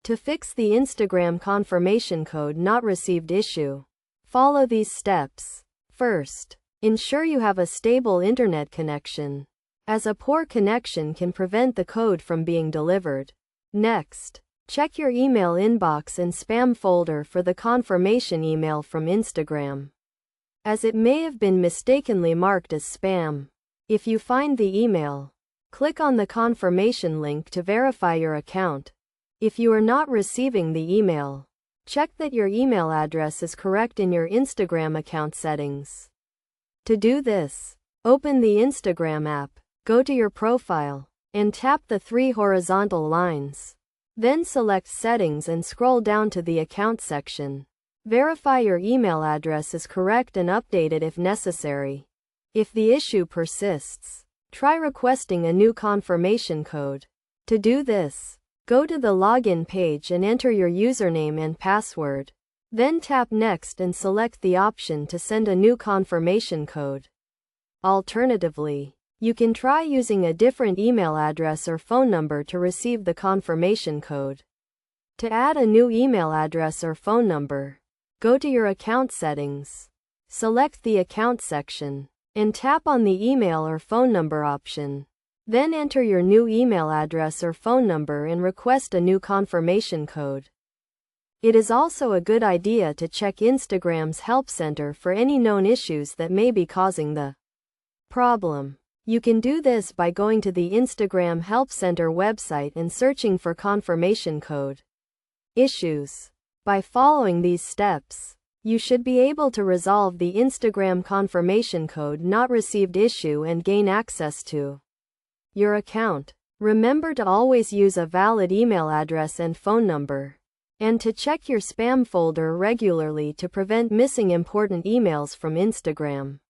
To fix the Instagram confirmation code not received issue, follow these steps. First, ensure you have a stable internet connection, as a poor connection can prevent the code from being delivered. Next, check your email inbox and spam folder for the confirmation email from Instagram, as it may have been mistakenly marked as spam. If you find the email, click on the confirmation link to verify your account. If you are not receiving the email, check that your email address is correct in your Instagram account settings. To do this, open the Instagram app, go to your profile, and tap the 3 horizontal lines. Then select Settings and scroll down to the Account section. Verify your email address is correct and update it if necessary. If the issue persists, try requesting a new confirmation code. To do this, go to the login page and enter your username and password. Then tap Next and select the option to send a new confirmation code. Alternatively, you can try using a different email address or phone number to receive the confirmation code. To add a new email address or phone number, go to your account settings, select the Account section, and tap on the email or phone number option. Then enter your new email address or phone number and request a new confirmation code. It is also a good idea to check Instagram's help center for any known issues that may be causing the problem. You can do this by going to the Instagram Help Center website and searching for confirmation code issues. By following these steps, you should be able to resolve the Instagram confirmation code not received issue and gain access to your account. Remember to always use a valid email address and phone number, and to check your spam folder regularly to prevent missing important emails from Instagram.